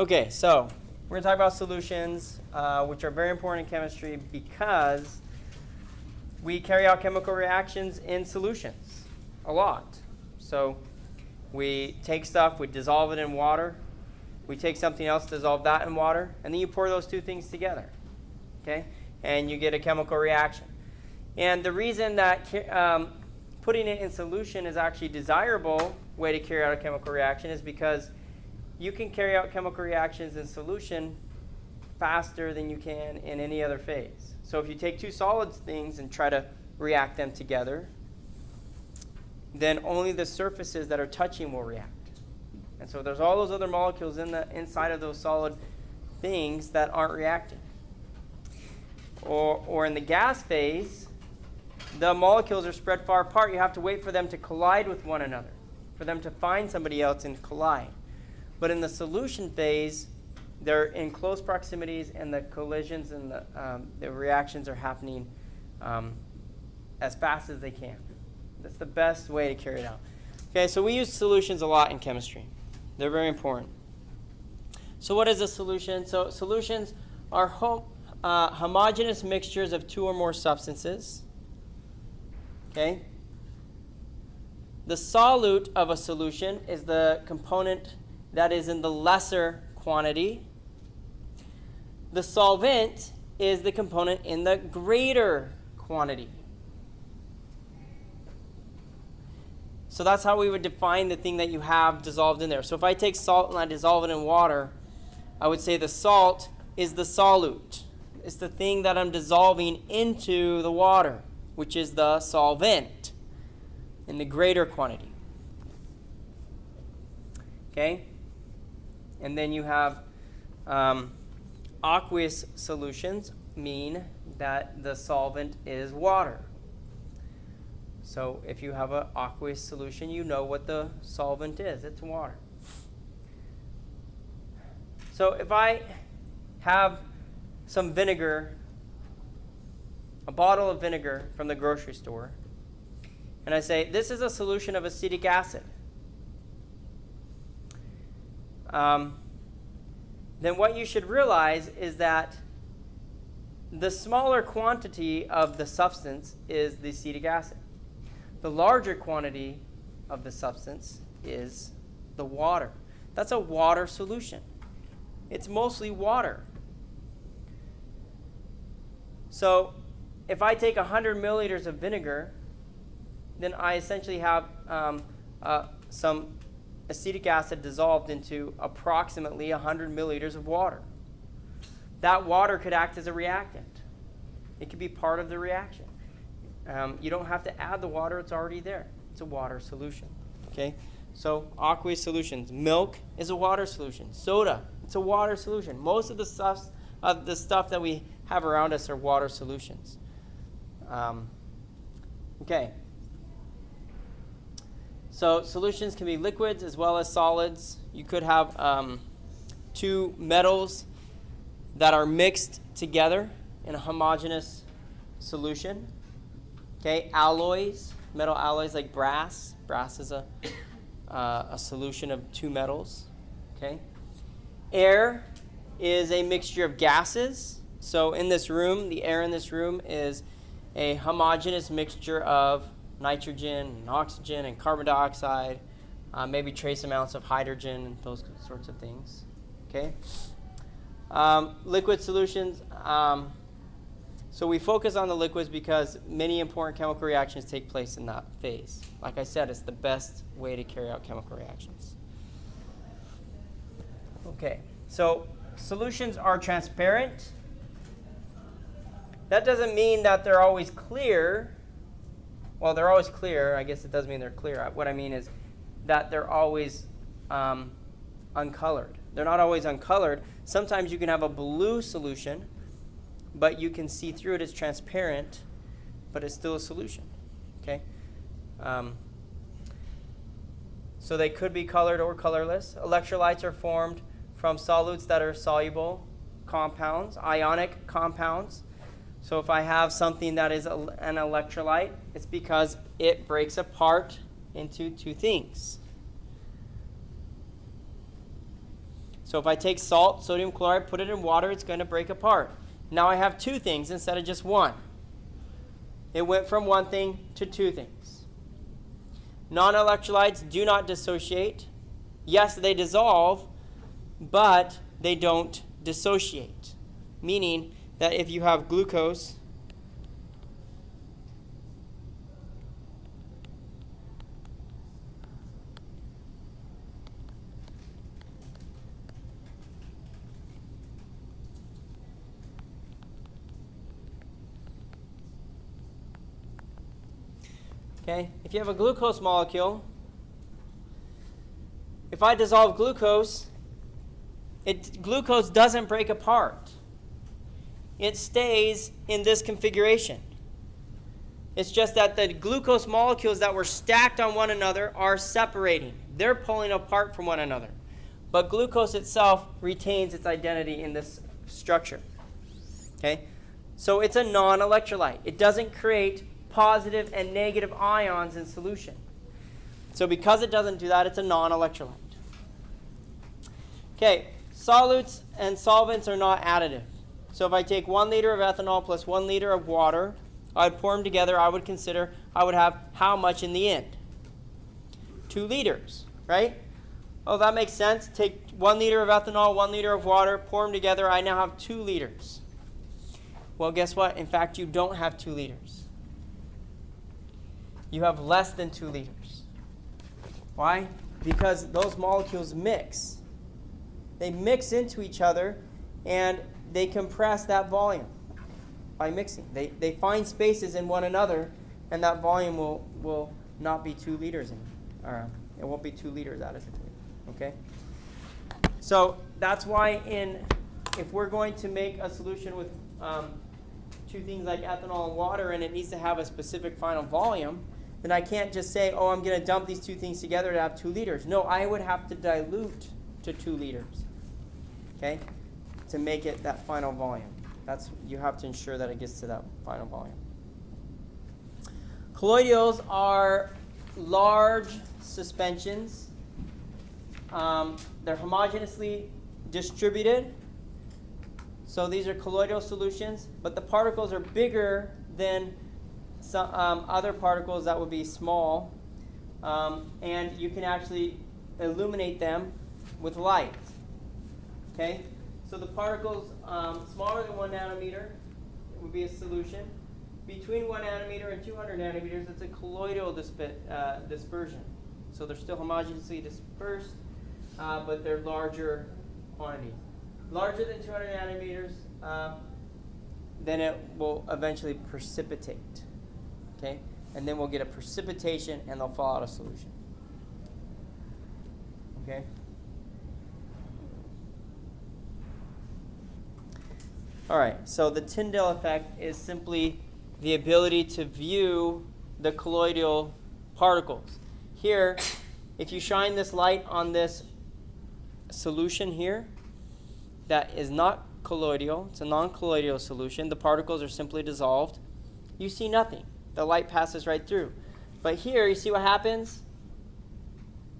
Okay, so we're going to talk about solutions, which are very important in chemistry because we carry out chemical reactions in solutions a lot. So we take stuff, we dissolve it in water, we take something else, dissolve that in water, and then you pour those two things together, okay? And you get a chemical reaction. And the reason that putting it in solution is actually a desirable way to carry out a chemical reaction is because you can carry out chemical reactions in solution faster than you can in any other phase. So if you take two solid things and try to react them together, then only the surfaces that are touching will react. And so there's all those other molecules inside of those solid things that aren't reacting. Or in the gas phase, the molecules are spread far apart. You have to wait for them to collide with one another, for them to find somebody else and collide. But in the solution phase, they're in close proximities, and the collisions and the reactions are happening as fast as they can. That's the best way to carry it out. Okay, so we use solutions a lot in chemistry. They're very important. So what is a solution? So solutions are homogeneous mixtures of two or more substances. Okay? The solute of a solution is the component that is in the lesser quantity. The solvent is the component in the greater quantity. So that's how we would define the thing that you have dissolved in there. So if I take salt and I dissolve it in water, I would say the salt is the solute. It's the thing that I'm dissolving into the water, which is the solvent in the greater quantity. Okay? And then you have aqueous solutions, mean that the solvent is water. So if you have an aqueous solution, you know what the solvent is. It's water. So if I have some vinegar, a bottle of vinegar from the grocery store, and I say, this is a solution of acetic acid, then what you should realize is that the smaller quantity of the substance is the acetic acid. The larger quantity of the substance is the water. That's a water solution. It's mostly water. So if I take 100 milliliters of vinegar, then I essentially have some acetic acid dissolved into approximately 100 milliliters of water. That water could act as a reactant. It could be part of the reaction. You don't have to add the water. It's already there. It's a water solution. Okay? So aqueous solutions. Milk is a water solution. Soda, it's a water solution. Most of the stuff that we have around us are water solutions. Okay. So solutions can be liquids as well as solids. You could have two metals that are mixed together in a homogeneous solution. Okay, alloys, metal alloys like brass. Brass is a solution of two metals. Okay, air is a mixture of gases. So in this room, the air in this room is a homogeneous mixture of nitrogen and oxygen and carbon dioxide, maybe trace amounts of hydrogen and those sorts of things. Okay, liquid solutions. So we focus on the liquids because many important chemical reactions take place in that phase. Like I said, it's the best way to carry out chemical reactions. Okay, so solutions are transparent. That doesn't mean that they're always clear. Well, they're always clear. I guess it does mean they're clear. What I mean is that they're always uncolored. They're not always uncolored. Sometimes you can have a blue solution, but you can see through it. It's transparent, but it's still a solution. Okay? So they could be colored or colorless. Electrolytes are formed from solutes that are soluble compounds, ionic compounds. So if I have something that is an electrolyte, it's because it breaks apart into two things. So if I take salt, sodium chloride, put it in water, it's going to break apart. Now I have two things instead of just one. It went from one thing to two things. Non-electrolytes do not dissociate. Yes, they dissolve, but they don't dissociate. Meaning that if you have glucose, okay, if you have a glucose molecule, if I dissolve glucose, glucose doesn't break apart. It stays in this configuration. It's just that the glucose molecules that were stacked on one another are separating. They're pulling apart from one another. But glucose itself retains its identity in this structure. Okay? So it's a non-electrolyte. It doesn't create positive and negative ions in solution. So because it doesn't do that, it's a non-electrolyte. Okay, solutes and solvents are not additive. So if I take 1 liter of ethanol plus 1 liter of water, I'd pour them together, I would have how much in the end? 2 liters, right? Oh, that makes sense. Take 1 liter of ethanol, 1 liter of water, pour them together, I now have 2 liters. Well, guess what? In fact, you don't have 2 liters. You have less than 2 liters. Why? Because those molecules mix. They mix into each other, and they compress that volume by mixing. They find spaces in one another, and that volume will not be 2 liters or it won't be 2 liters added to it. Okay? So that's why if we're going to make a solution with two things like ethanol and water, and it needs to have a specific final volume, then I can't just say, oh, I'm going to dump these two things together to have 2 liters. No, I would have to dilute to 2 liters, okay, to make it that final volume. You have to ensure that it gets to that final volume. Colloidals are large suspensions. They're homogeneously distributed. So these are colloidal solutions, but the particles are bigger than some other particles that would be small, and you can actually illuminate them with light. Okay, so the particles smaller than 1 nanometer would be a solution. Between 1 nanometer and 200 nanometers, it's a colloidal dispersion. So they're still homogeneously dispersed, but they're larger quantities. Larger than 200 nanometers, then it will eventually precipitate. Okay? And then we'll get a precipitation, and they'll fall out of solution. Okay? All right, so the Tyndale effect is simply the ability to view the colloidal particles. Here, if you shine this light on this solution here, that is not colloidal, it's a non-colloidal solution, the particles are simply dissolved, you see nothing. The light passes right through. But here, you see what happens?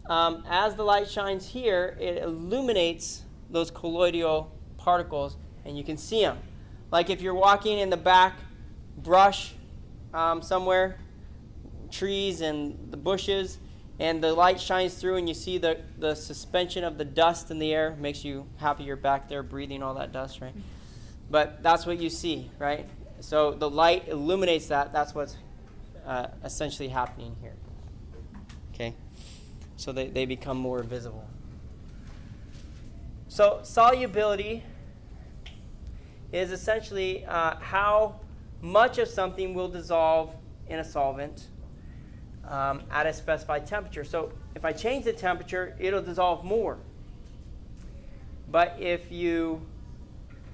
As the light shines here, it illuminates those colloidal particles, and you can see them. Like if you're walking in the back brush somewhere, trees and the bushes, and the light shines through and you see the suspension of the dust in the air, makes you happy you're back there breathing all that dust, right? But that's what you see, right? So the light illuminates that. That's what's essentially happening here. Okay? So they become more visible. So solubility is essentially how much of something will dissolve in a solvent at a specified temperature. So if I change the temperature, it'll dissolve more. But if you,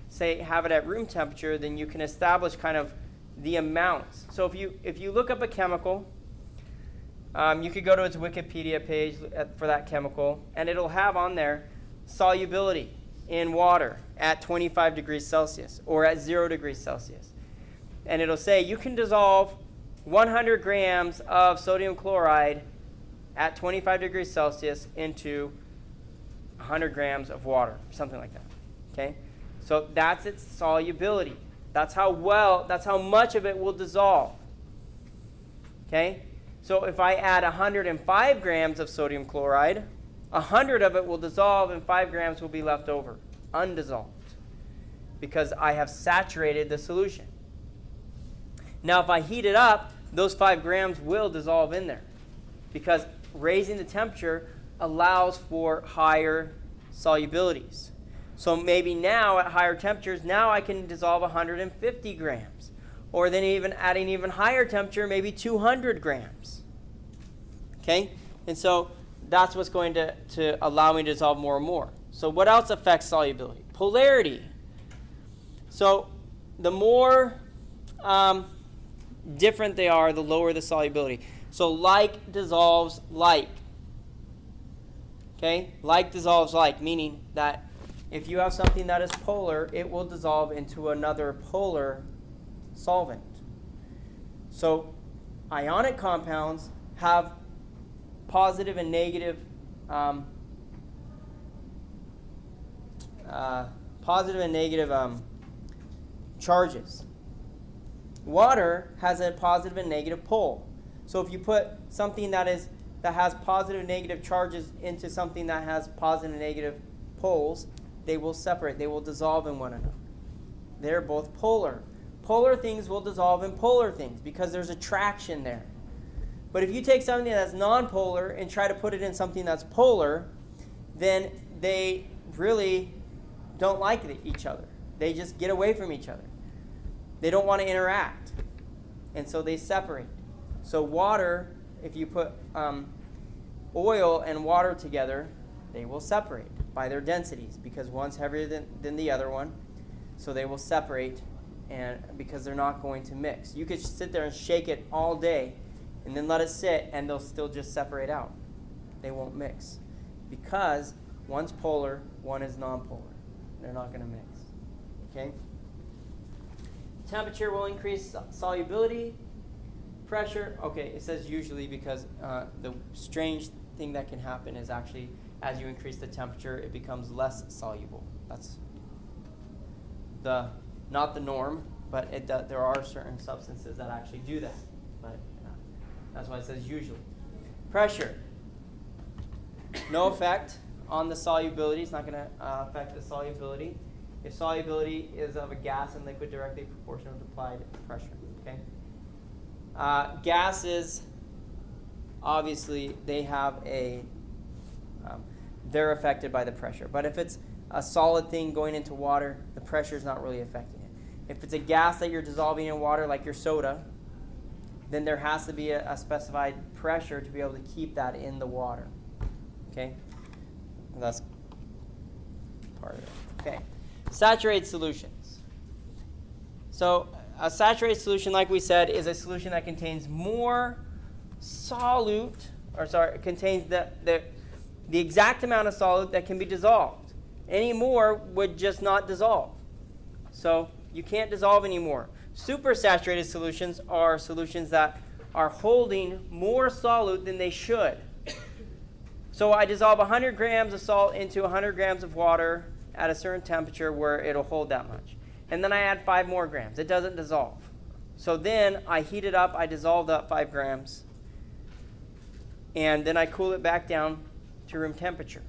say, have it at room temperature, then you can establish kind of the amounts. So if you look up a chemical, you could go to its Wikipedia page for that chemical, and it'll have on there solubility in water at 25 degrees Celsius or at 0 degrees Celsius. And it'll say you can dissolve 100 grams of sodium chloride at 25 degrees Celsius into 100 grams of water, something like that. Okay? So that's its solubility. That's how much of it will dissolve. Okay? So if I add 105 grams of sodium chloride, 100 of it will dissolve and 5 grams will be left over, undissolved, because I have saturated the solution. Now if I heat it up, those 5 grams will dissolve in there, because raising the temperature allows for higher solubilities. So maybe now at higher temperatures, now I can dissolve 150 grams. Or then even adding even higher temperature, maybe 200 grams. Okay? And so that's what's going to allow me to dissolve more and more. So what else affects solubility? Polarity. So the more different they are, the lower the solubility. So like dissolves like. Okay? Like dissolves like, meaning that if you have something that is polar, it will dissolve into another polar solvent. So ionic compounds have positive and negative charges. Water has a positive and negative pole. So if you put something that has positive and negative charges into something that has positive and negative poles, they will separate. They will dissolve in one another. They're both polar. Polar things will dissolve in polar things because there's attraction there. But if you take something that's nonpolar and try to put it in something that's polar, then they really don't like each other. They just get away from each other. They don't want to interact. And so they separate. So water, if you put oil and water together, they will separate by their densities because one's heavier than the other one. So they will separate, and because they're not going to mix. You could sit there and shake it all day and then let it sit, and they'll still just separate out. They won't mix because one's polar, one is nonpolar. They're not going to mix. Okay? Temperature will increase solubility. Pressure, okay, it says usually because the strange thing that can happen is actually as you increase the temperature, it becomes less soluble. That's not the norm, but there are certain substances that actually do that. But that's why it says usually. Pressure, no effect on the solubility. It's not going to affect the solubility. If solubility is of a gas and liquid directly proportional to applied pressure. Okay. Gases, obviously, they have they're affected by the pressure. But if it's a solid thing going into water, the pressure is not really affecting it. If it's a gas that you're dissolving in water, like your soda, then there has to be a specified pressure to be able to keep that in the water. Okay? That's part of it. Okay. Saturated solutions. So a saturated solution, like we said, is a solution that contains more contains the exact amount of solute that can be dissolved. Any more would just not dissolve. So you can't dissolve anymore. Supersaturated solutions are solutions that are holding more solute than they should. So I dissolve 100 grams of salt into 100 grams of water at a certain temperature where it'll hold that much. And then I add 5 more grams. It doesn't dissolve. So then I heat it up. I dissolve that 5 grams. And then I cool it back down to room temperature.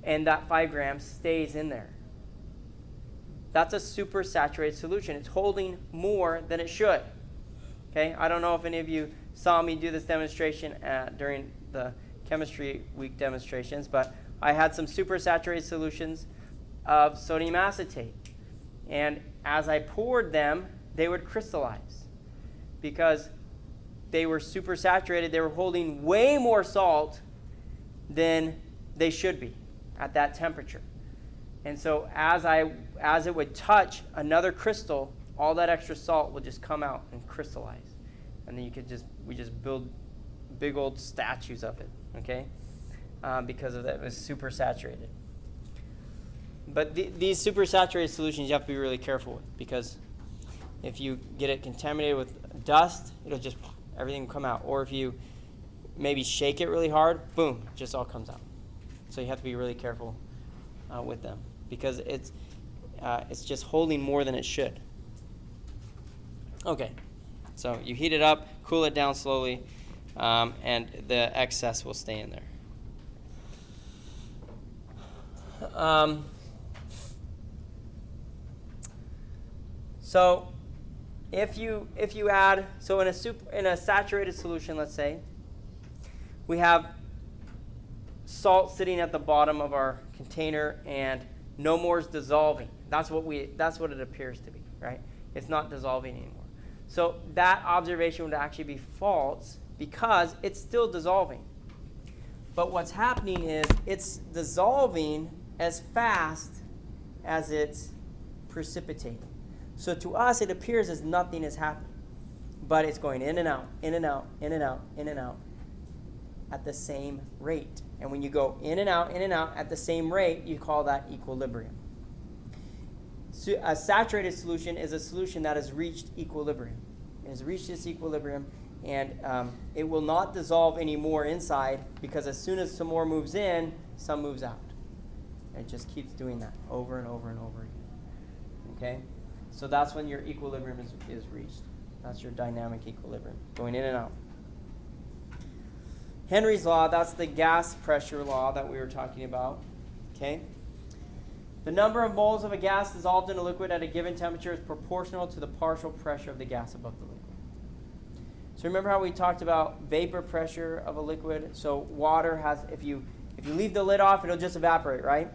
And that 5 grams stays in there. That's a supersaturated solution. It's holding more than it should. Okay? I don't know if any of you saw me do this demonstration during the chemistry week demonstrations, but I had some supersaturated solutions of sodium acetate. And as I poured them, they would crystallize because they were supersaturated. They were holding way more salt than they should be at that temperature. And so as it would touch another crystal, all that extra salt would just come out and crystallize. And then we just build big old statues of it, okay? Because of that, it was supersaturated. But these supersaturated solutions you have to be really careful with, because if you get it contaminated with dust, it'll just, everything will come out. Or if you maybe shake it really hard, boom, it just all comes out. So you have to be really careful with them because it's just holding more than it should. Okay, so you heat it up, cool it down slowly, and the excess will stay in there. So if you add, so in a saturated solution, let's say, we have salt sitting at the bottom of our container and no more is dissolving. That's what it appears to be, right? It's not dissolving anymore. So that observation would actually be false because it's still dissolving. But what's happening is it's dissolving as fast as it's precipitating. So to us, it appears as nothing is happening. But it's going in and out, in and out, in and out, in and out at the same rate. And when you go in and out at the same rate, you call that equilibrium. So a saturated solution is a solution that has reached equilibrium. It has reached this equilibrium, and it will not dissolve anymore inside because as soon as some more moves in, some moves out. And it just keeps doing that over and over and over again. Okay? So that's when your equilibrium is reached. That's your dynamic equilibrium, going in and out. Henry's law, that's the gas pressure law that we were talking about. Okay? The number of moles of a gas dissolved in a liquid at a given temperature is proportional to the partial pressure of the gas above the liquid. So remember how we talked about vapor pressure of a liquid? So water has, if you leave the lid off, it'll just evaporate, right?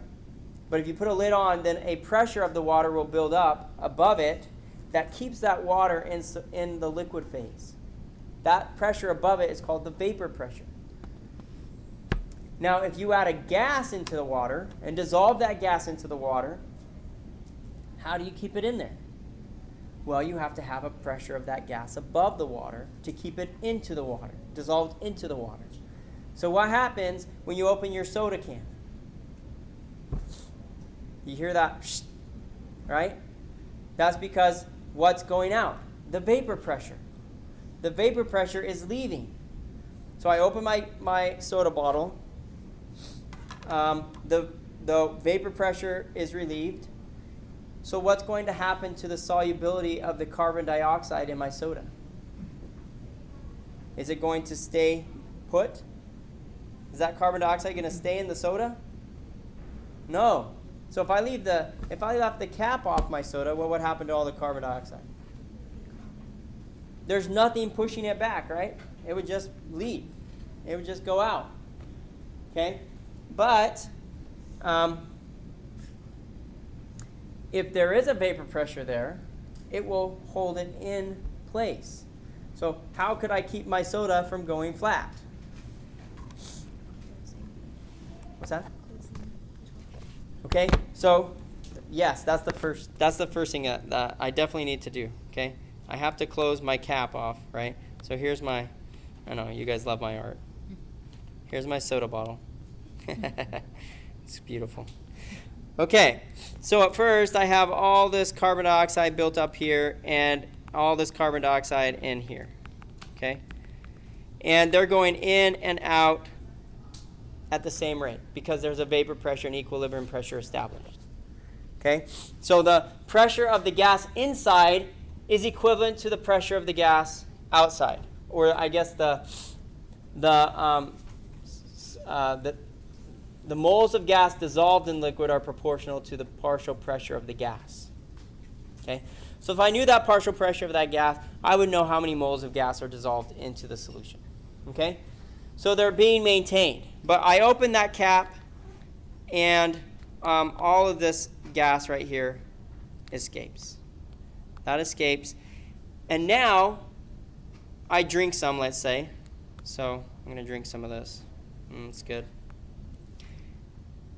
But if you put a lid on, then a pressure of the water will build up above it that keeps that water in the liquid phase. That pressure above it is called the vapor pressure. Now, if you add a gas into the water and dissolve that gas into the water, how do you keep it in there? Well, you have to have a pressure of that gas above the water to keep it into the water, dissolved into the water. So what happens when you open your soda can? You hear that, right? That's because what's going out? The vapor pressure. The vapor pressure is leaving. So I open my soda bottle. The vapor pressure is relieved. So what's going to happen to the solubility of the carbon dioxide in my soda? Is it going to stay put? Is that carbon dioxide going to stay in the soda? No. So if I left the cap off my soda, what would happen to all the carbon dioxide? There's nothing pushing it back, right? It would just leave. It would just go out. Okay? But if there is a vapor pressure there, it will hold it in place. So how could I keep my soda from going flat? What's that? Okay, so yes, that's the first thing that I definitely need to do. Okay, I have to close my cap off, right? So here's I know you guys love my art. Here's my soda bottle. It's beautiful. Okay, so at first I have all this carbon dioxide built up here and all this carbon dioxide in here. Okay, and they're going in and out at the same rate because there's a vapor pressure and equilibrium pressure established. Okay, so the pressure of the gas inside is equivalent to the pressure of the gas outside, or I guess the moles of gas dissolved in liquid are proportional to the partial pressure of the gas. Okay, so if I knew that partial pressure of that gas, I would know how many moles of gas are dissolved into the solution. Okay, so they're being maintained. But I open that cap, and all of this gas right here escapes. That escapes. And now I drink some, let's say. So I'm going to drink some of this. It's good.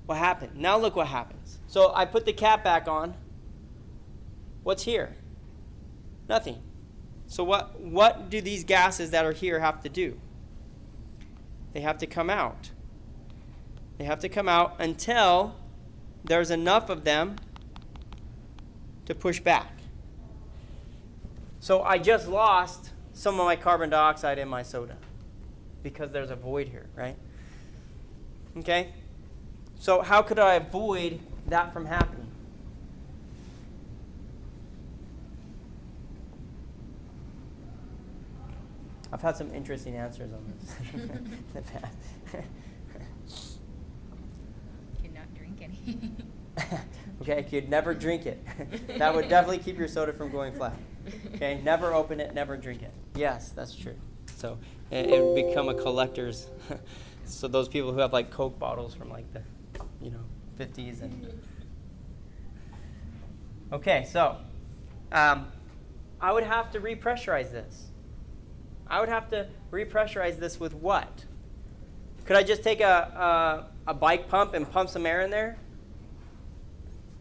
What happened? Now look what happens. So I put the cap back on. What's here? Nothing. So what do these gases that are here have to do? They have to come out. They have to come out until there's enough of them to push back. So I just lost some of my carbon dioxide in my soda because there's a void here, right? Okay? So how could I avoid that from happening? I've had some interesting answers on this in the past. Could not drink any. Okay, you'd never drink it. That would definitely keep your soda from going flat. Okay, never open it, never drink it. Yes, that's true. So it would become a collector's. So those people who have like Coke bottles from like the, 50s and. Okay, so I would have to repressurize this. I would have to repressurize this with what? Could I just take a bike pump and pump some air in there?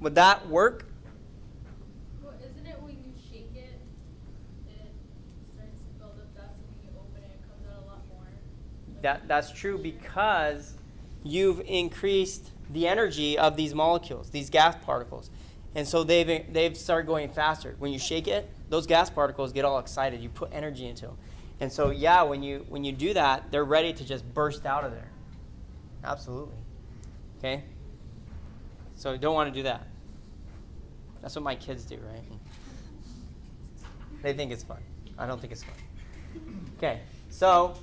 Would that work? Well, isn't it when you shake it, it starts to build up dust, and when you open it, it comes out a lot more? That's true because you've increased the energy of these molecules, these gas particles. And so they've started going faster. When you shake it, those gas particles get all excited. You put energy into them. And so, yeah, when you do that, they're ready to just burst out of there. Absolutely. Okay? So you don't want to do that. That's what my kids do, right? They think it's fun. I don't think it's fun. Okay, so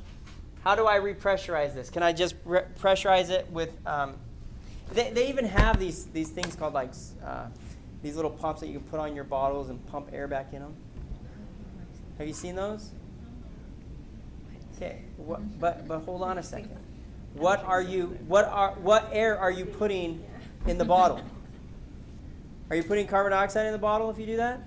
how do I repressurize this? Can I just pressurize it with, they even have these things called like, these little pumps that you can put on your bottles and pump air back in them. Have you seen those? Okay, but hold on a second. What air are you putting in the bottle? Are you putting carbon dioxide in the bottle if you do that?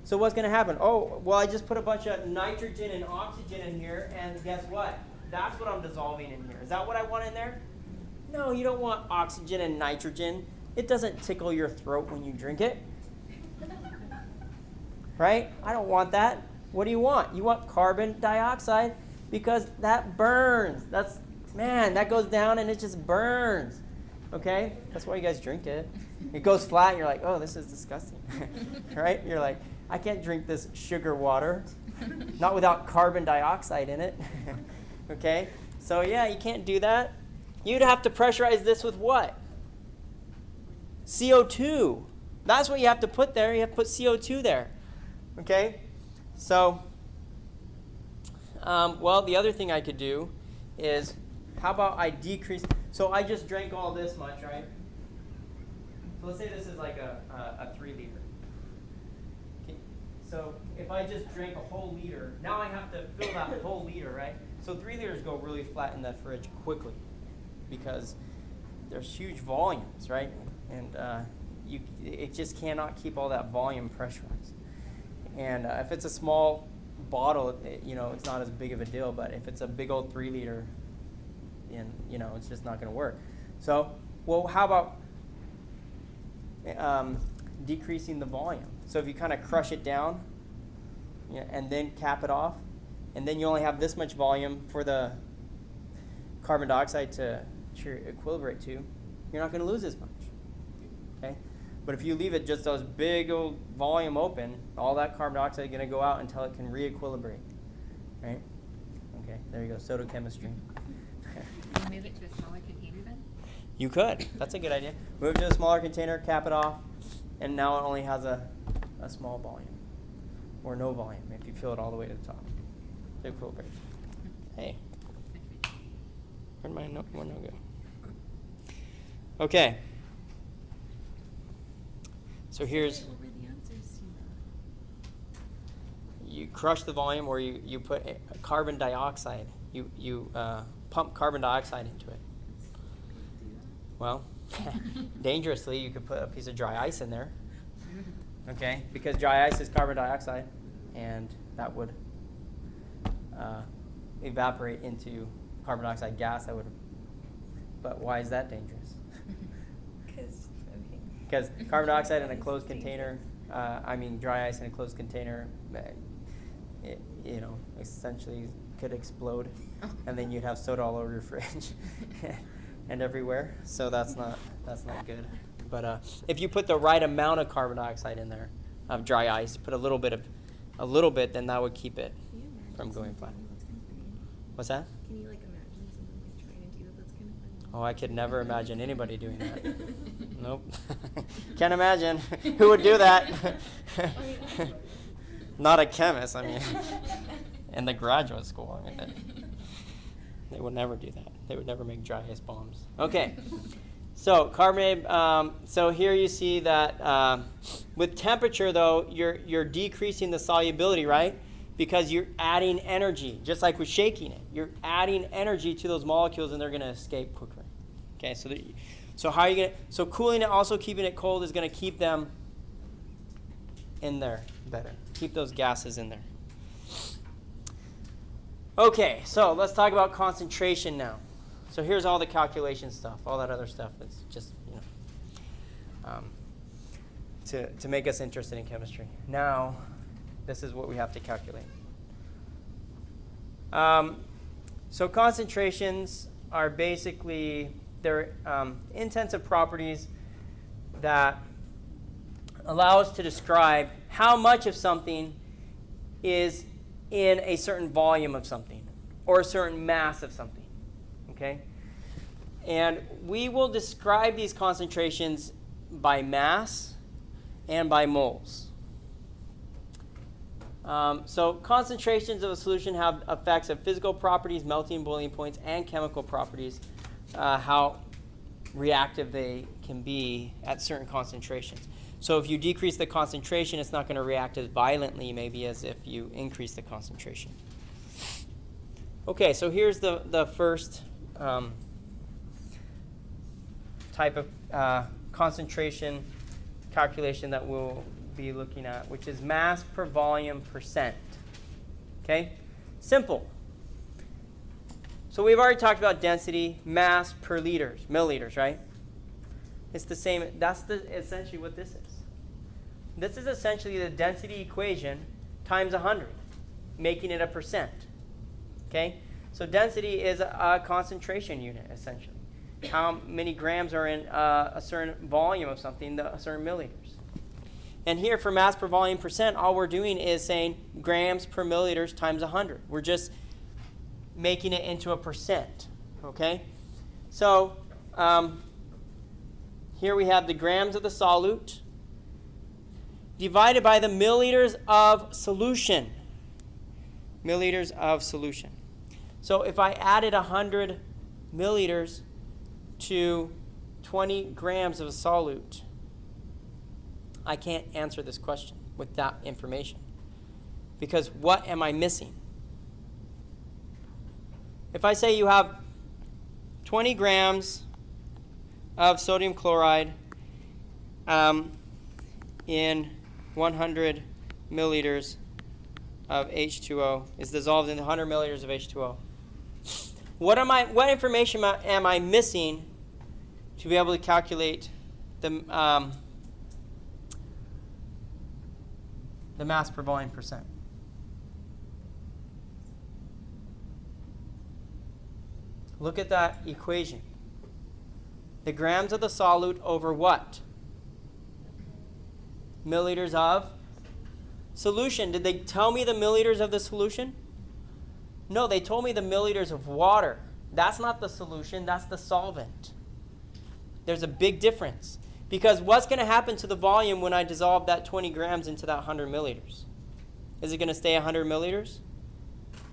So what's going to happen? Oh, well, I just put a bunch of nitrogen and oxygen in here, and guess what? That's what I'm dissolving in here. Is that what I want in there? No, you don't want oxygen and nitrogen. It doesn't tickle your throat when you drink it. Right? I don't want that. What do you want? You want carbon dioxide because that burns. That goes down and it just burns. Okay? That's why you guys drink it. It goes flat and you're like, oh, this is disgusting. Right? You're like, I can't drink this sugar water. Not without carbon dioxide in it. Okay? So yeah, you can't do that. You'd have to pressurize this with what? CO2. That's what you have to put there. You have to put CO2 there. Okay? So, well, the other thing I could do is, how about I decrease? So I just drank all this much, right? So let's say this is like a 3 liter. Okay. So if I just drank a whole liter, now I have to fill that whole liter, right? So 3 liters go really flat in the fridge quickly because there's huge volumes, right? And it just cannot keep all that volume pressurized. And if it's a small bottle, it's not as big of a deal. But if it's a big old 3 liter, and it's just not going to work. So, well, how about decreasing the volume? So if you kind of crush it down, and then cap it off, and then you only have this much volume for the carbon dioxide to equilibrate to, you're not going to lose as much. Okay. But if you leave it just those big old volume open, all that carbon dioxide is going to go out until it can re-equilibrate. Right? Okay, there you go, soda chemistry. Can you move it to a smaller container then? You could. That's a good idea. Move it to a smaller container, cap it off, and now it only has a small volume. Or no volume if you fill it all the way to the top. To equilibrate. Hey. Where'd my no go? Okay. So here's, you crush the volume, or you put carbon dioxide. You pump carbon dioxide into it. Well, dangerously, you could put a piece of dry ice in there. Okay, because dry ice is carbon dioxide, and that would evaporate into carbon dioxide gas. But why is that dangerous? Because carbon dioxide in a closed container, dry ice in a closed container, essentially could explode, and then you'd have soda all over your fridge and everywhere. So that's not good. But if you put the right amount of carbon dioxide in there, of dry ice, put a little bit, then that would keep it from going flat. What's that? Can you imagine something trying to do that's kind of fun? Oh, I could never imagine anybody doing that. Nope. Can't imagine. Who would do that? Not a chemist, I mean. In the graduate school. I mean, they would never do that. They would never make dry ice bombs. Okay. So carbonate. So here you see that with temperature, though, you're decreasing the solubility, right? Because you're adding energy, just like with shaking it. You're adding energy to those molecules, and they're going to escape quicker. Okay. So how are you going to? So cooling it, also keeping it cold, is going to keep them in there better. Keep those gases in there. Okay. So let's talk about concentration now. So here's all the calculation stuff, all that other stuff. It's just, to make us interested in chemistry. Now, this is what we have to calculate. So concentrations are basically, they're intensive properties that allow us to describe how much of something is in a certain volume of something or a certain mass of something. Okay? And we will describe these concentrations by mass and by moles. So concentrations of a solution have effects of physical properties, melting, boiling points, and chemical properties, how reactive they can be at certain concentrations. So if you decrease the concentration, it's not going to react as violently maybe as if you increase the concentration. Okay, so here's the first type of concentration calculation that we'll be looking at, which is mass per volume percent. Okay? Simple. So we've already talked about density, mass per milliliters, right? It's the same. That's essentially what this is. This is essentially the density equation times 100, making it a percent. Okay? So density is a concentration unit, essentially. How many grams are in a certain volume of something, a certain milliliters. And here for mass per volume percent, all we're doing is saying grams per milliliters times 100. We're just making it into a percent. Okay? So here we have the grams of the solute divided by the milliliters of solution. Milliliters of solution. So if I added 100 milliliters to 20 grams of a solute, I can't answer this question with that information. Because what am I missing? If I say you have 20 grams of sodium chloride in 100 milliliters of H2O, is dissolved in 100 milliliters of H2O. What information am I missing to be able to calculate the mass per volume percent? Look at that equation. The grams of the solute over what? Milliliters of solution. Did they tell me the milliliters of the solution? No, they told me the milliliters of water. That's not the solution, that's the solvent. There's a big difference. Because what's going to happen to the volume when I dissolve that 20 grams into that 100 milliliters? Is it going to stay 100 milliliters?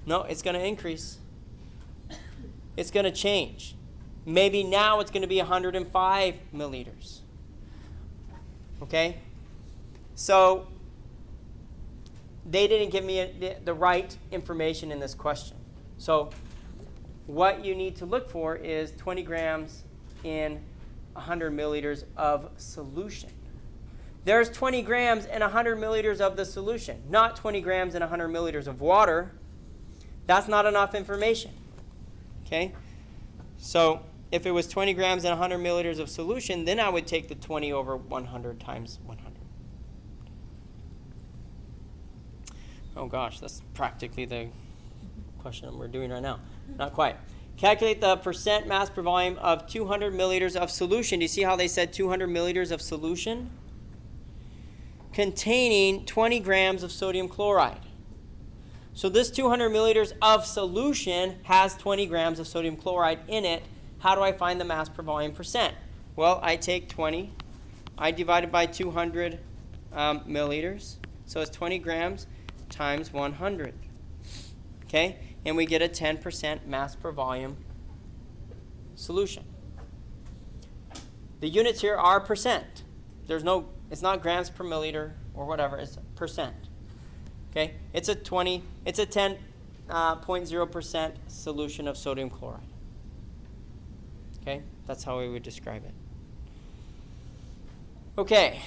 No, it's going to increase. It's going to change. Maybe now it's going to be 105 milliliters. Okay? So they didn't give me the right information in this question. So what you need to look for is 20 grams in 100 milliliters of solution. There's 20 grams and 100 milliliters of the solution, not 20 grams and 100 milliliters of water. That's not enough information. Okay? So if it was 20 grams and 100 milliliters of solution, then I would take the 20 over 100 times 100. Oh gosh, that's practically the question we're doing right now. Not quite. Calculate the percent mass per volume of 200 milliliters of solution. Do you see how they said 200 milliliters of solution? Containing 20 grams of sodium chloride. So this 200 milliliters of solution has 20 grams of sodium chloride in it how do I find the mass per volume percent? Well, I take 20, I divide it by 200 milliliters, so it's 20 grams times 100. Okay, and we get a 10% mass per volume solution. The units here are percent. It's not grams per milliliter or whatever, it's percent. Okay, it's a 10.0% solution of sodium chloride. Okay, that's how we would describe it. Okay,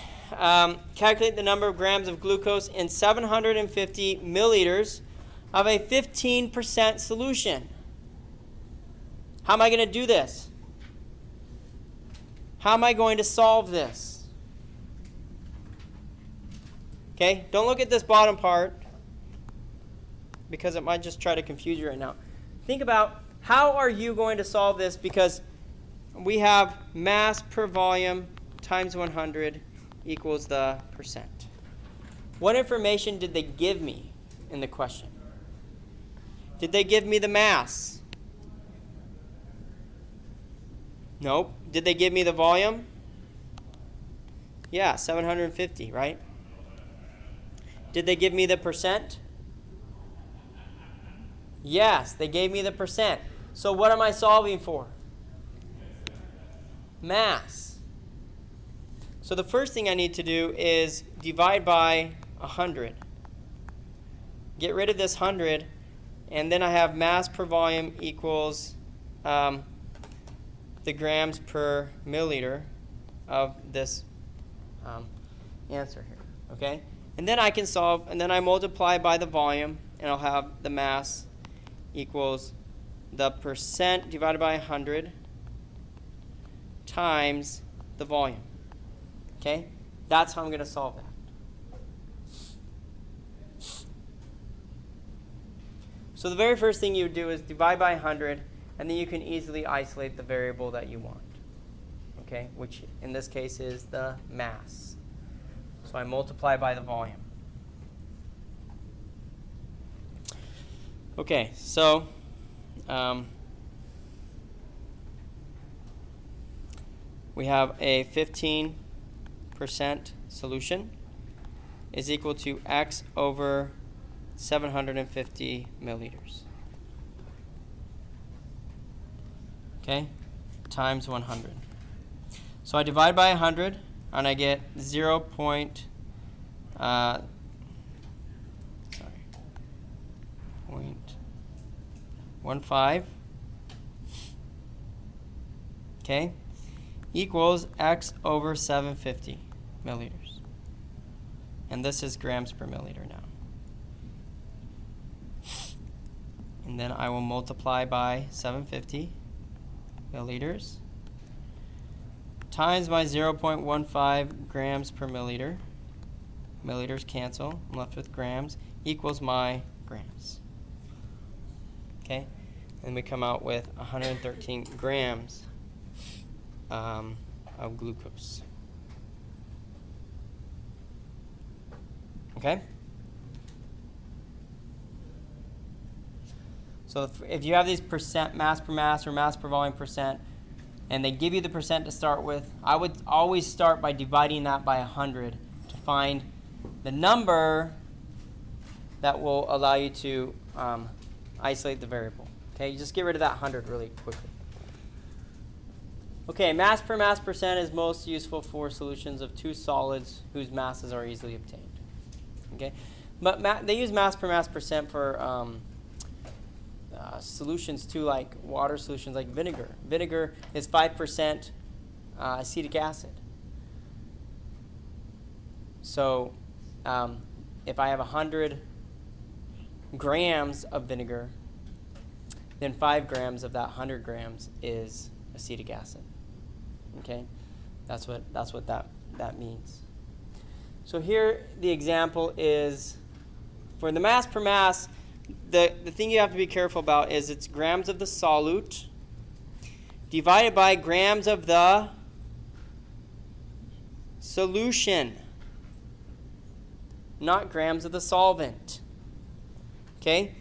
calculate the number of grams of glucose in 750 milliliters of a 15% solution. How am I going to do this? How am I going to solve this? Okay, don't look at this bottom part because it might just try to confuse you right now. Think about how are you going to solve this, because we have mass per volume times 100 equals the percent. What information did they give me in the question? Did they give me the mass? Nope. Did they give me the volume? Yeah, 750, right? Did they give me the percent? Yes, they gave me the percent. So what am I solving for? Mass. So the first thing I need to do is divide by 100. Get rid of this 100, and then I have mass per volume equals the grams per milliliter of this answer here. Okay? And then I can solve, and then I multiply by the volume, and I'll have the mass equals the percent divided by 100 times the volume. Okay? That's how I'm going to solve that. So the very first thing you would do is divide by 100, and then you can easily isolate the variable that you want. Okay? Which in this case is the mass. So I multiply by the volume. Okay, so we have a 15% solution is equal to x over 750 milliliters. Okay, times 100. So I divide by 100, and I get 0.15. Okay, equals x over 750 milliliters. And this is grams per milliliter now. And then I will multiply by 750 milliliters times my 0.15 grams per milliliter. Milliliters cancel. I'm left with grams equals my grams. Okay? And we come out with 113 grams of glucose. Okay? So if you have these percent, mass per mass or mass per volume percent, and they give you the percent to start with, I would always start by dividing that by 100 to find the number that will allow you to isolate the variable. Okay, you just get rid of that 100 really quickly. Okay, mass per mass percent is most useful for solutions of two solids whose masses are easily obtained. Okay, but they use mass per mass percent for solutions too, like water solutions, like vinegar. Vinegar is 5% acetic acid. So if I have 100 grams of vinegar, then 5 grams of that 100 grams is acetic acid. Okay, that's what that means. So here the example is for the mass per mass. The thing you have to be careful about is it's grams of the solute divided by grams of the solution, not grams of the solvent. Okay?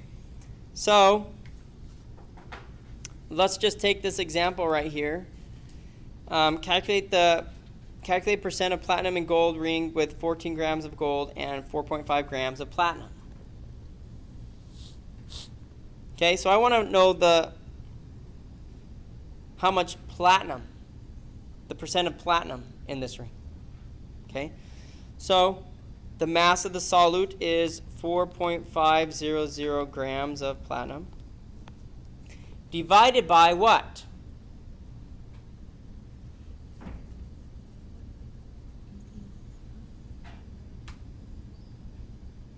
So let's just take this example right here. Calculate percent of platinum and gold ring with 14 grams of gold and 4.5 grams of platinum. Okay, so I want to know how much platinum, the percent of platinum in this ring. Okay, so the mass of the solute is 4.500 grams of platinum divided by what?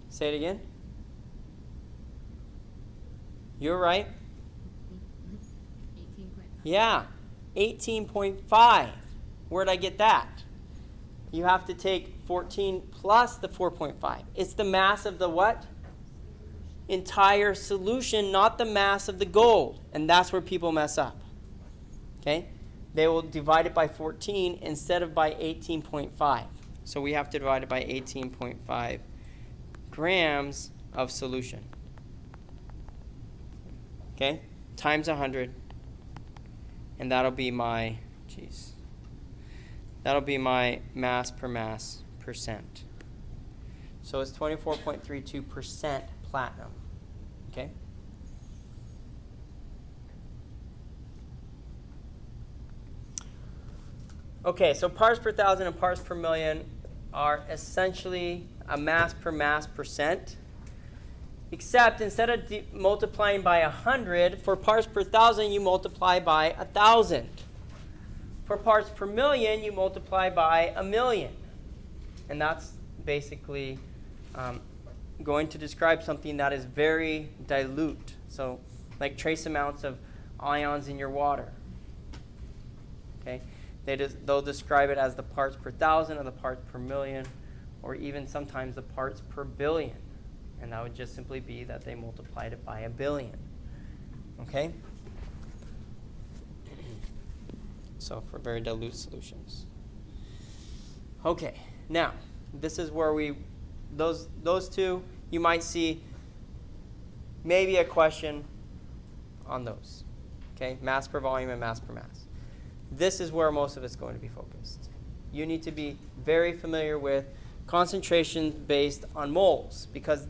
Say it again. You're right. 18.5. Yeah, 18.5. Where'd I get that? You have to take 14 plus the 4.5. It's the mass of the what? Entire solution, not the mass of the gold. And that's where people mess up. Okay? They will divide it by 14 instead of by 18.5. So we have to divide it by 18.5 grams of solution. Okay? Times 100. And that'll be my, that'll be my mass per mass percent. So it's 24.32% platinum. Okay? Okay, so parts per thousand and parts per million are essentially a mass per mass percent, except instead of multiplying by 100, for parts per thousand you multiply by 1,000. For parts per million you multiply by 1,000,000. And that's basically going to describe something that is very dilute. So like trace amounts of ions in your water. Okay? They'll describe it as the parts per thousand or the parts per million, or even sometimes the parts per billion. And that would just simply be that they multiplied it by 1 billion. Okay? So for very dilute solutions. Okay, now this is where those two, you might see maybe a question on those. Okay, mass per volume and mass per mass. This is where most of it's going to be focused. You need to be very familiar with concentrations based on moles, because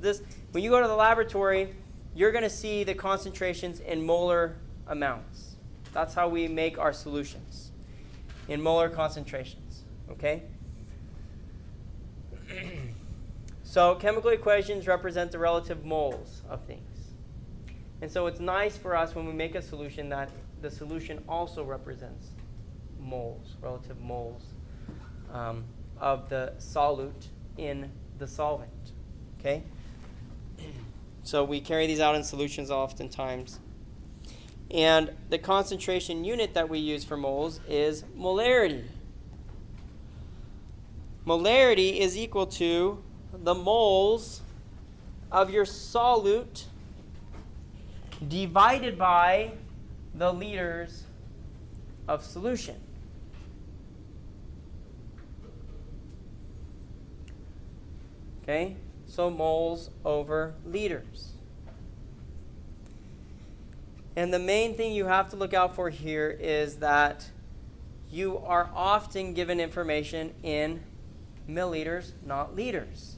when you go to the laboratory, you're going to see the concentrations in molar amounts. That's how we make our solutions, in molar concentrations. Okay? So chemical equations represent the relative moles of things. And so it's nice for us when we make a solution that the solution also represents moles, relative moles of the solute in the solvent. Okay? So we carry these out in solutions oftentimes. And the concentration unit that we use for moles is molarity. Molarity is equal to the moles of your solute divided by the liters of solution. Okay, so moles over liters. And the main thing you have to look out for here is that you are often given information in milliliters, not liters.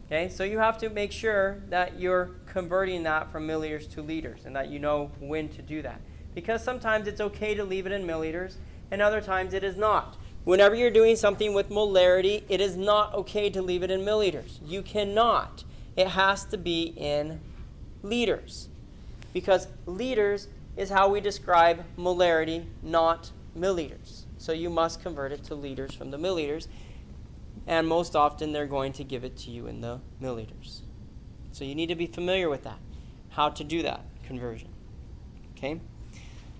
Okay, so you have to make sure that you're converting that from milliliters to liters and that you know when to do that. Because sometimes it's okay to leave it in milliliters and other times it is not. Whenever you're doing something with molarity, it is not okay to leave it in milliliters. You cannot. It has to be in liters. Because liters is how we describe molarity, not milliliters. So you must convert it to liters from the milliliters. And most often they're going to give it to you in the milliliters. So you need to be familiar with that, how to do that conversion. Okay?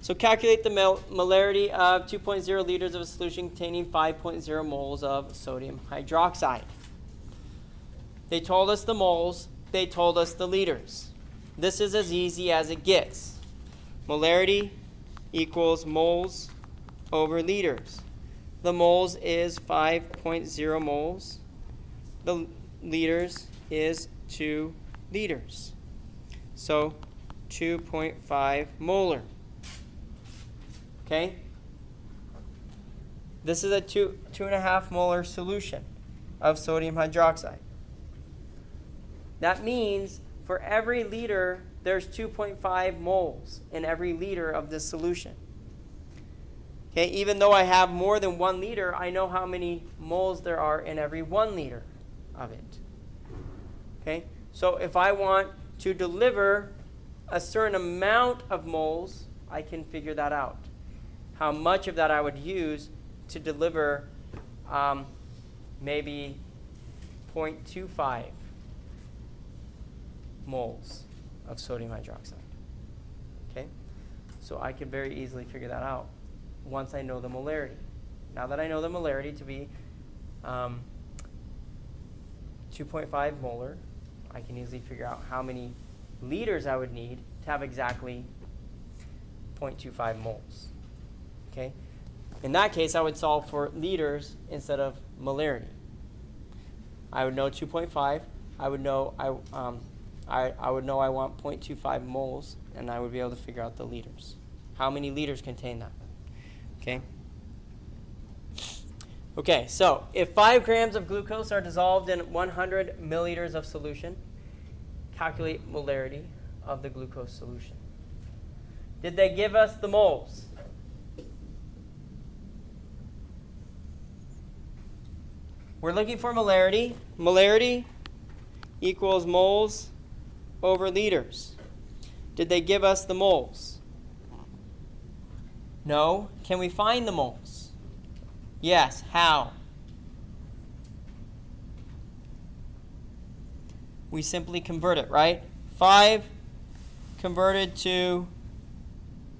So calculate the molarity of 2.0 liters of a solution containing 5.0 moles of sodium hydroxide. They told us the moles, they told us the liters. This is as easy as it gets. Molarity equals moles over liters. The moles is 5.0 moles. The liters is 2 liters. So 2.5 molar. Okay? This is a 2.5 molar solution of sodium hydroxide. That means for every liter, there's 2.5 moles in every liter of this solution. Okay, even though I have more than 1 liter, I know how many moles there are in every 1 liter of it. Okay, so if I want to deliver a certain amount of moles, I can figure that out. How much of that I would use to deliver maybe 0.25 moles of sodium hydroxide. Okay, so I can very easily figure that out once I know the molarity. Now that I know the molarity to be 2.5 molar, I can easily figure out how many liters I would need to have exactly 0.25 moles. Okay, in that case, I would solve for liters instead of molarity. I would know 2.5. I would know I would know I want 0.25 moles, and I would be able to figure out the liters. How many liters contain that? Okay. Okay, so if 5 grams of glucose are dissolved in 100 milliliters of solution, calculate molarity of the glucose solution. Did they give us the moles? We're looking for molarity. Molarity equals moles over liters. Did they give us the moles? No. Can we find the moles? Yes. How? We simply convert it, right? 5 converted to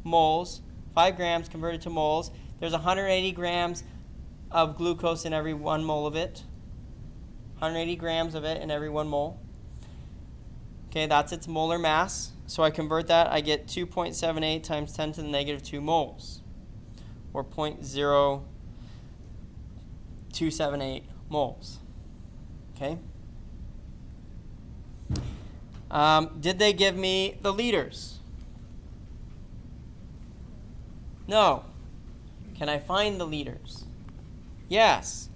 moles, 5 grams converted to moles. There's 180 grams of glucose in every 1 mole of it. 180 grams of it in every 1 mole. Okay, that's its molar mass. So I convert that, I get 2.78 times 10 to the negative 2 moles, or 0.0278 moles. Okay? Did they give me the liters? No. Can I find the liters? Yes.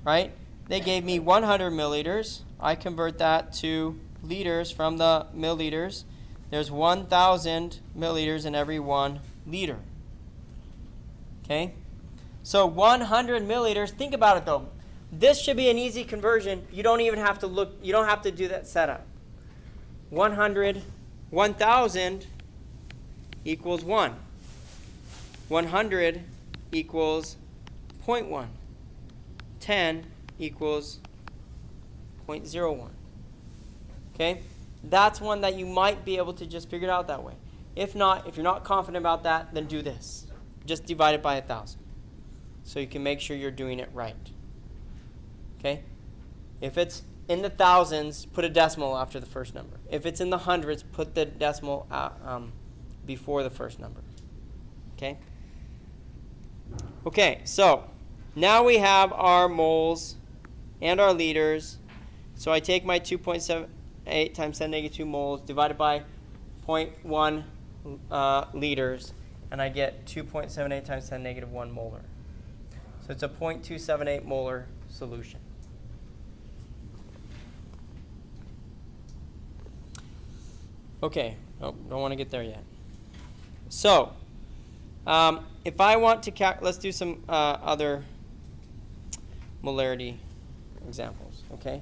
Right? They gave me 100 milliliters. I convert that to liters from the milliliters. There's 1,000 milliliters in every 1 liter. Okay? So 100 milliliters, think about it though. This should be an easy conversion. You don't even have to look, you don't have to do that setup. 1,000 equals 1. 100 equals 0.1. 10 equals 0.01. Okay? That's one that you might be able to just figure it out that way. If not, if you're not confident about that, then do this. Just divide it by 1,000. So you can make sure you're doing it right. Okay? If it's in the thousands, put a decimal after the first number. If it's in the hundreds, put the decimal before the first number. Okay? Okay, so now we have our moles and our liters. So I take my 2.78 times 10 negative 2 moles divided by 0.1 liters, and I get 2.78 times 10 negative 1 molar. So it's a 0.278 molar solution. Okay, don't want to get there yet. So, if I want to let's do some other molarity examples, okay?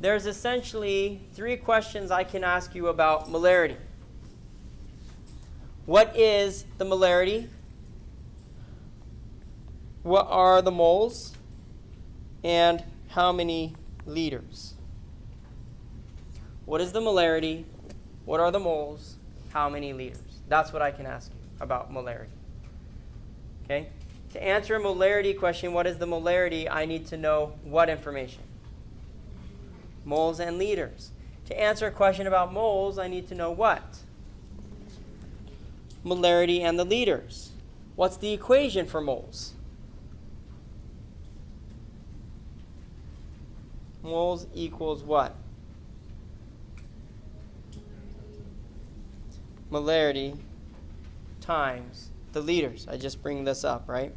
There's essentially 3 questions I can ask you about molarity. What is the molarity? What are the moles? And how many liters? What is the molarity? What are the moles? How many liters? That's what I can ask you about molarity. Okay? To answer a molarity question, what is the molarity? I need to know what information? Moles and liters. To answer a question about moles, I need to know what? Molarity and the liters. What's the equation for moles? Moles equals what? Molarity times the liters. I just bring this up, right?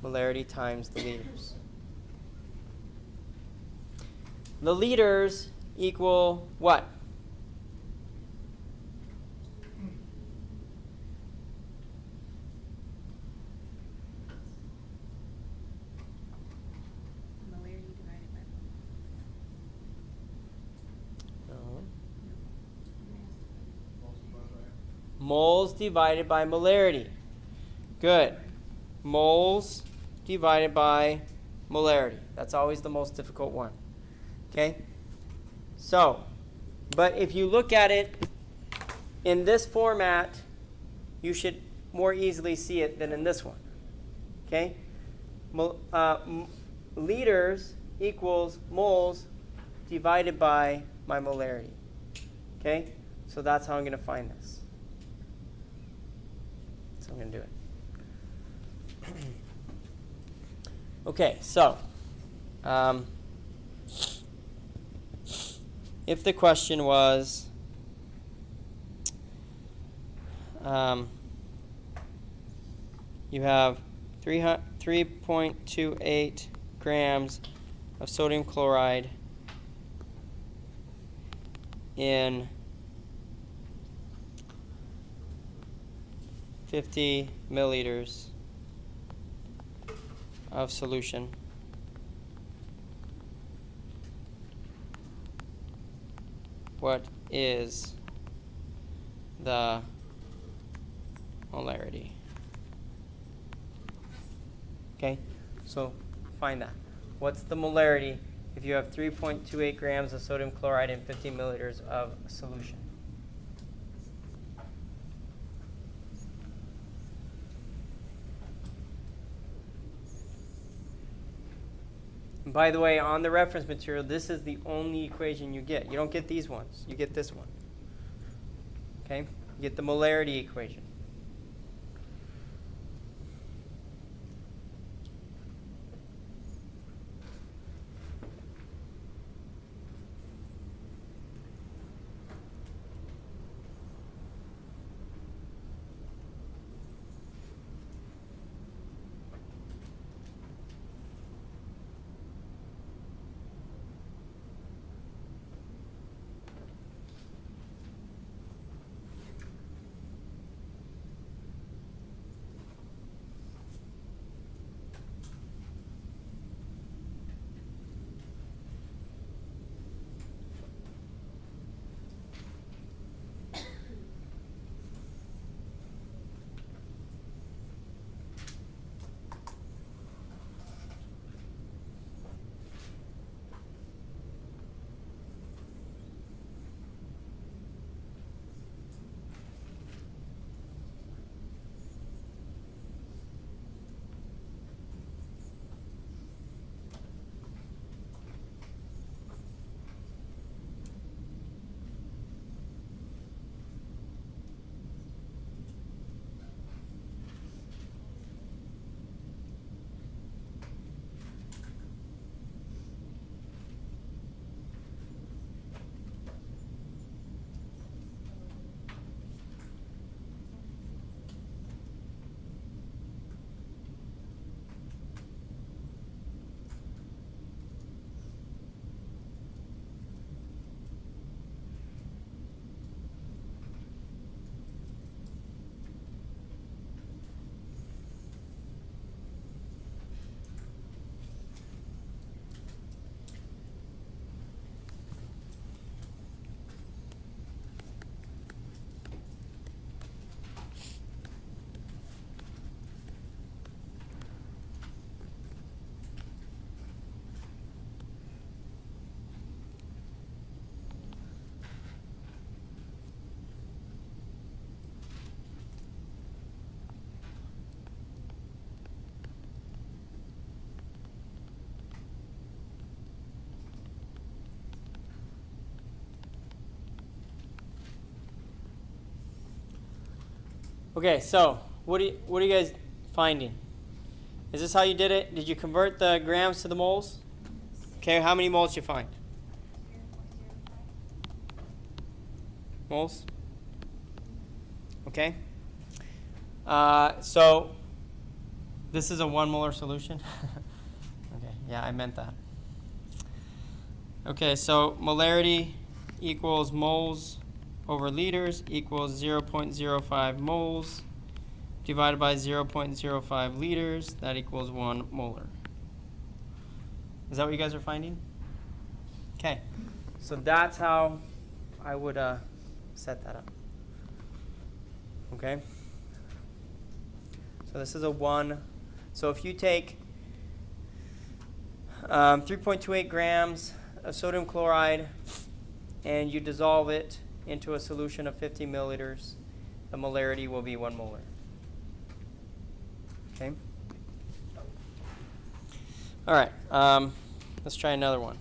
Molarity times the liters. The liters equal what? Molarity divided by No. Moles divided by molarity. Good. Moles divided by molarity. That's always the most difficult one. Okay? So, but if you look at it in this format, you should more easily see it than in this one. Okay? Liters equals moles divided by my molarity. Okay? So that's how I'm going to find this. So I'm going to do it. Okay, so if the question was you have 3.28 grams of sodium chloride in 50 milliliters of solution. What is the molarity? Okay, so find that. What's the molarity if you have 3.28 grams of sodium chloride in 50 milliliters of solution? And by the way, on the reference material, this is the only equation you get. You don't get these ones. You get this one. Okay? You get the molarity equation. Okay, so what are you guys finding? Is this how you did it? Did you convert the grams to the moles? Okay, how many moles did you find? Moles? Okay. So this is a 1 molar solution. Okay, yeah, I meant that. Okay, so molarity equals moles over liters equals 0.05 moles divided by 0.05 liters. That equals 1 molar. Is that what you guys are finding? Okay, so that's how I would set that up. Okay, so this is a 1. So if you take 3.28 grams of sodium chloride and you dissolve it into a solution of 50 milliliters, the molarity will be 1 molar. Okay. All right. Let's try another one.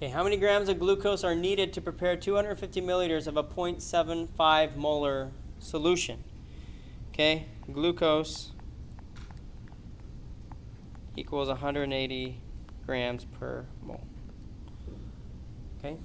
Okay, how many grams of glucose are needed to prepare 250 milliliters of a 0.75 molar solution? Okay, glucose equals 180 grams per mole. Okay.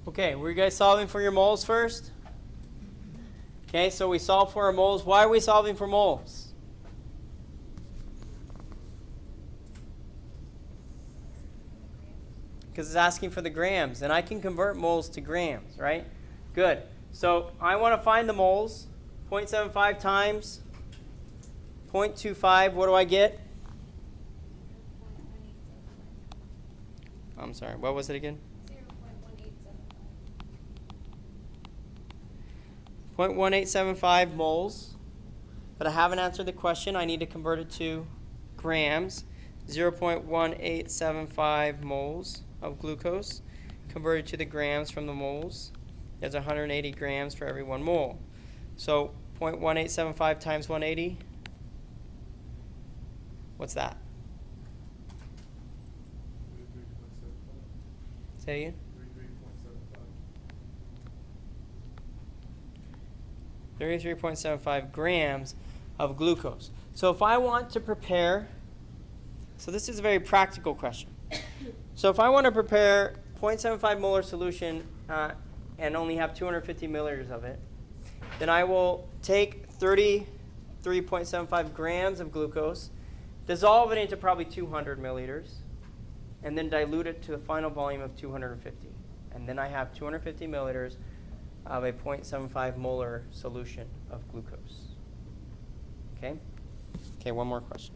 Okay, were you guys solving for your moles first? Okay, so we solve for our moles. Why are we solving for moles? Because it's asking for the grams, and I can convert moles to grams, right? Good. So I want to find the moles. 0.75 times 0.25, what do I get? I'm sorry, what was it again? 0.1875 moles. But I haven't answered the question. I need to convert it to grams. 0.1875 moles of glucose converted to the grams from the moles. There's 180 grams for every 1 mole. So 0.1875 times 180. What's that? 33.75. Say it again. 33.75. 33.75 grams of glucose. So if I want to prepare, so this is a very practical question. So if I want to prepare 0.75 molar solution and only have 250 milliliters of it, then I will take 33.75 grams of glucose, dissolve it into probably 200 milliliters, and then dilute it to the final volume of 250. And then I have 250 milliliters of a 0.75 molar solution of glucose. Okay? Okay, one more question.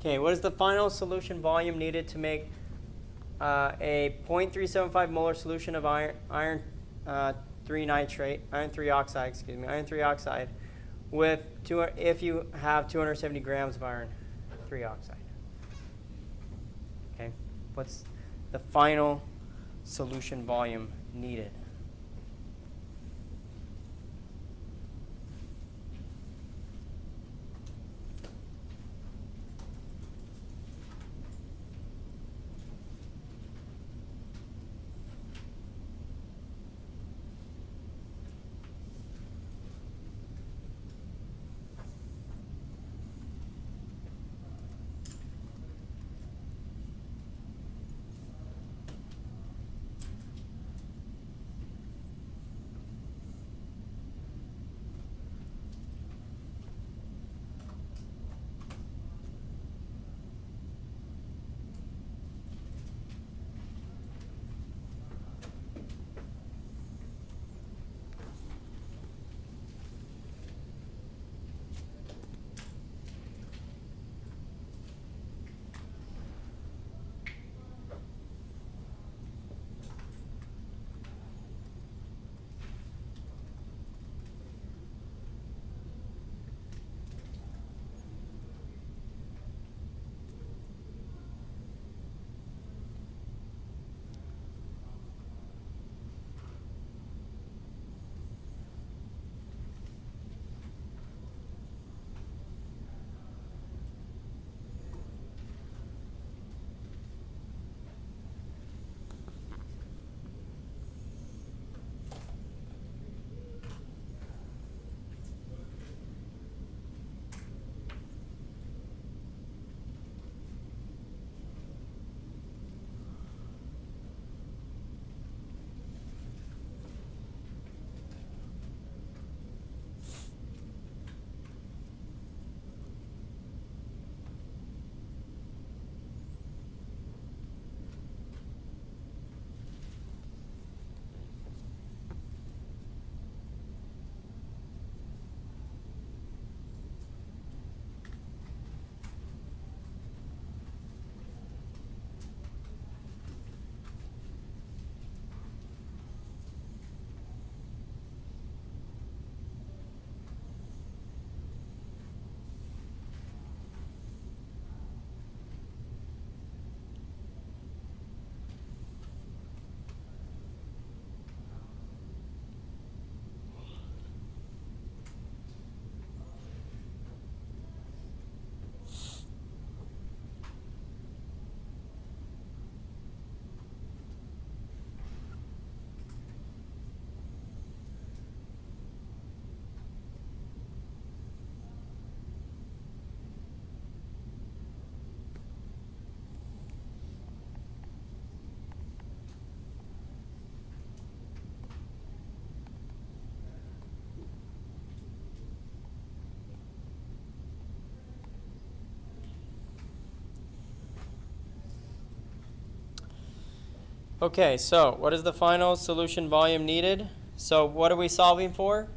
Okay, what is the final solution volume needed to make a 0.375 molar solution of iron 3 oxide with if you have 270 grams of iron 3 oxide? Okay, what's the final solution volume needed? Okay, so what is the final solution volume needed? So what are we solving for?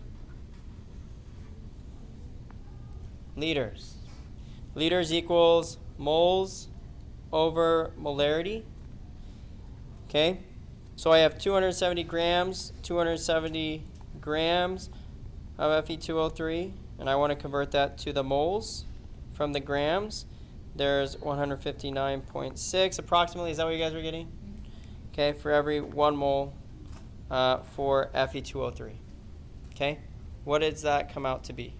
Liters. Liters equals moles over molarity. Okay, so I have 270 grams of Fe2O3, and I want to convert that to the moles from the grams. There's 159.6 approximately. Is that what you guys were getting? Okay, for every 1 mole for Fe2O3. Okay, what does that come out to be?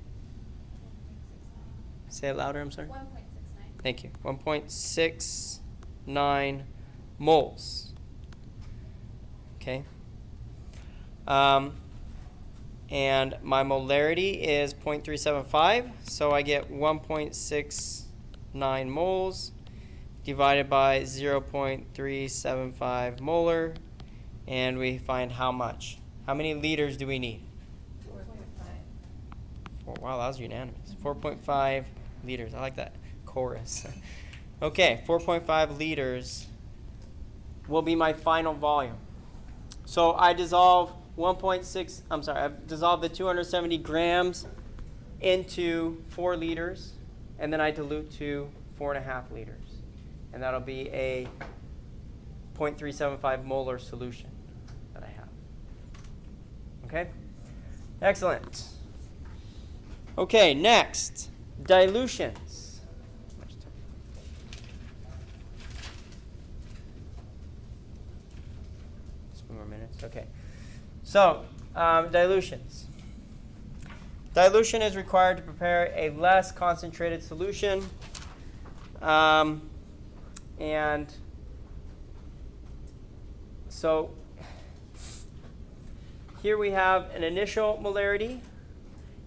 Say it louder, I'm sorry. 1.69. Thank you. 1.69 moles. Okay. And my molarity is 0.375, so I get 1.69 moles divided by 0.375 molar, and we find how much? How many liters do we need? 4.5. Wow, that was unanimous. 4.5 liters. I like that chorus. Okay, 4.5 liters will be my final volume. So I dissolve I've dissolved the 270 grams into 4 liters, and then I dilute to 4.5 liters. And that'll be a 0.375 molar solution that I have. Okay? Excellent. Okay, next, dilutions. More minutes. Okay. So, dilutions. Dilution is required to prepare a less concentrated solution. And so, here we have an initial molarity,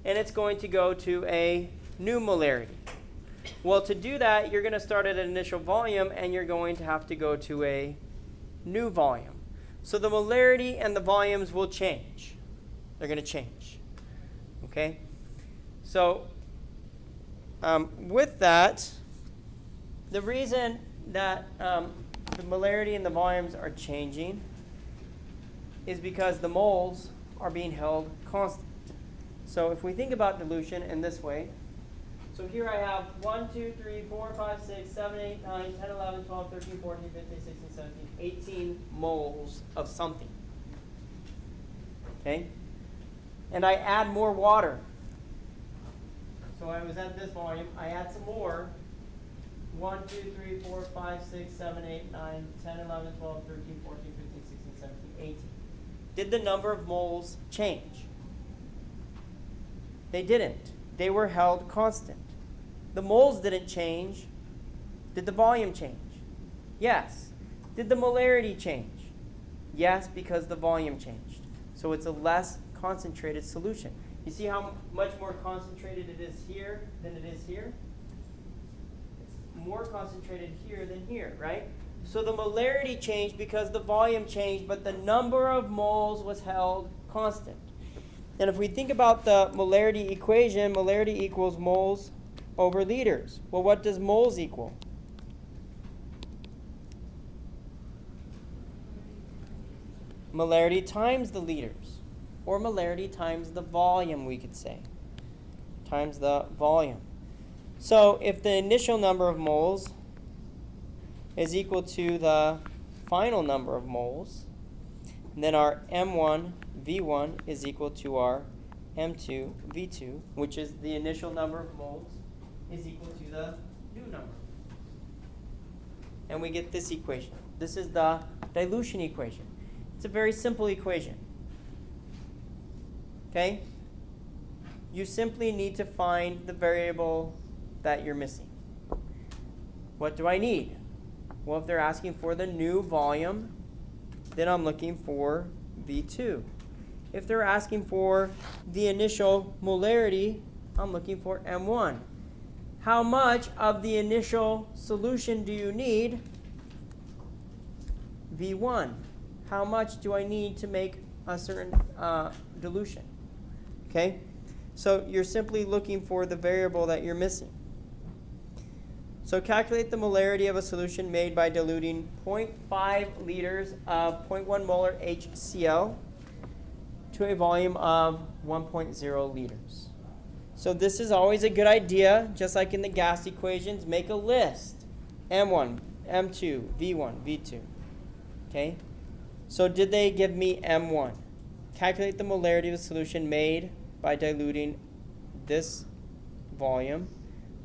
and it's going to go to a new molarity. Well, to do that, you're going to start at an initial volume, and you're going to have to go to a new volume. So the molarity and the volumes will change. They're going to change. Okay? So with that, the reason that the molarity and the volumes are changing is because the moles are being held constant. So if we think about dilution in this way, so here I have 1, 2, 3, 4, 5, 6, 7, 8, 9, 10, 11, 12, 13, 14, 15, 16, 17, 18 moles of something. Okay? And I add more water. So I was at this volume. I add some more. 1, 2, 3, 4, 5, 6, 7, 8, 9, 10, 11, 12, 13, 14, 15, 16, 17, 18. Did the number of moles change? They didn't. They were held constant. The moles didn't change. Did the volume change? Yes. Did the molarity change? Yes, because the volume changed. So it's a less concentrated solution. You see how much more concentrated it is here than it is here? It's more concentrated here than here, right? So the molarity changed because the volume changed, but the number of moles was held constant. And if we think about the molarity equation, molarity equals moles over liters. Well, what does moles equal? Molarity times the liters, or molarity times the volume, we could say, times the volume. So if the initial number of moles is equal to the final number of moles, then our M1 V1 is equal to our M2 V2, which is the initial number of moles is equal to the new number. And we get this equation. This is the dilution equation. It's a very simple equation. Okay? You simply need to find the variable that you're missing. What do I need? Well, if they're asking for the new volume, then I'm looking for V2. If they're asking for the initial molarity, I'm looking for M1. How much of the initial solution do you need? V1. How much do I need to make a certain dilution? Okay? So you're simply looking for the variable that you're missing. So calculate the molarity of a solution made by diluting 0.5 liters of 0.1 molar HCl to a volume of 1.0 liters. So this is always a good idea, just like in the gas equations, make a list. M1, M2, V1, V2. Okay? So did they give me M1? Calculate the molarity of a solution made by diluting this volume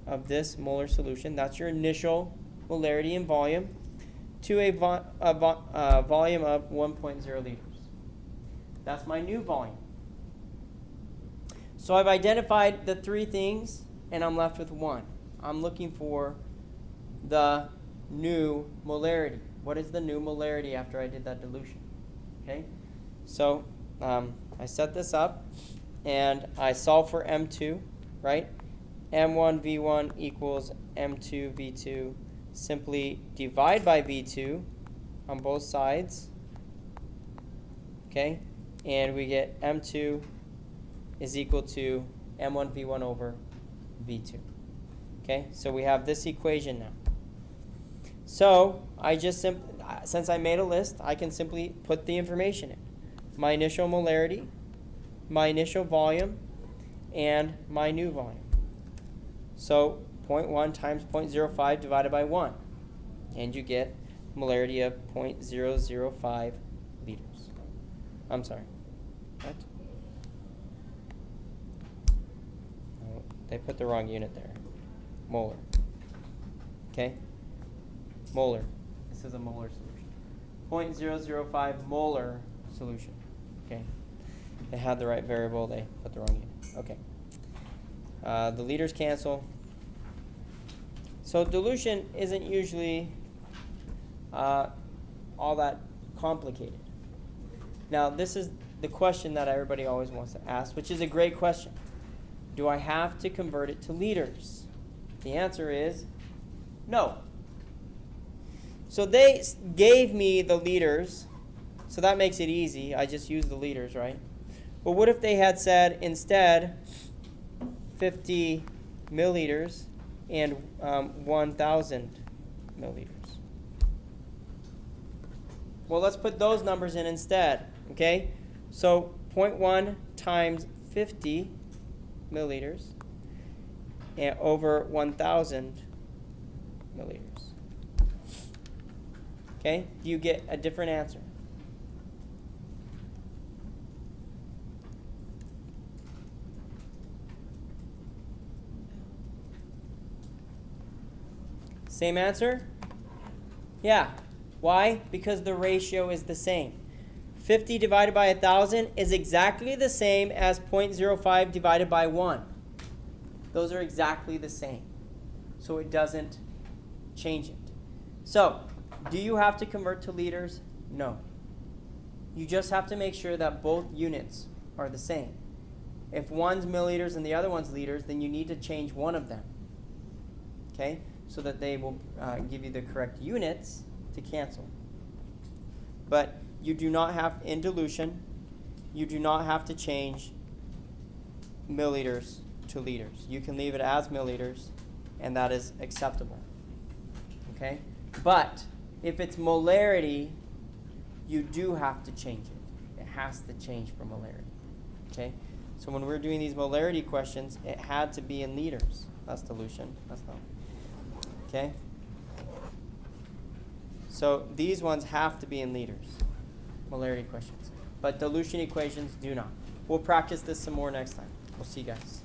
of this molar solution. That's your initial molarity and volume to a volume of 1.0 liters. That's my new volume. So I've identified the three things, and I'm left with one. I'm looking for the new molarity. What is the new molarity after I did that dilution? Okay, so I set this up, and I solve for M2, right? M1 V1 equals M2 V2. Simply divide by V2 on both sides. Okay, and we get M2 is equal to M1 V1 over V2. Okay, so we have this equation now. So I just since I made a list, I can simply put the information in. My initial molarity, my initial volume, and my new volume. So 0.1 times 0.05 divided by 1. And you get molarity of 0.005 liters. I'm sorry. What? Oh, they put the wrong unit there. Molar. Okay? Molar. This is a molar solution. 0.005 molar solution. Okay? They had the right variable. They put the wrong unit. Okay. The liters cancel. So dilution isn't usually all that complicated. Now, this is the question that everybody always wants to ask, which is a great question. Do I have to convert it to liters? The answer is no. So they gave me the liters, so that makes it easy. I just use the liters, right? But what if they had said instead 50 milliliters and 1,000 milliliters? Well, let's put those numbers in instead, okay? So 0.1 times 50 milliliters and over 1,000 milliliters. Okay? Do you get a different answer? Same answer? Yeah. Why? Because the ratio is the same. 50 divided by 1,000 is exactly the same as 0.05 divided by 1. Those are exactly the same. So it doesn't change it. So, do you have to convert to liters? No. You just have to make sure that both units are the same. If one's milliliters and the other one's liters, then you need to change one of them. Okay? So that they will give you the correct units to cancel. But you do not have, in dilution, you do not have to change milliliters to liters. You can leave it as milliliters, and that is acceptable. Okay? But if it's molarity, you do have to change it. It has to change for molarity. Okay? So when we're doing these molarity questions, it had to be in liters. That's dilution. That's not. Okay? So these ones have to be in liters, molarity questions. But dilution equations do not. We'll practice this some more next time. We'll see you guys.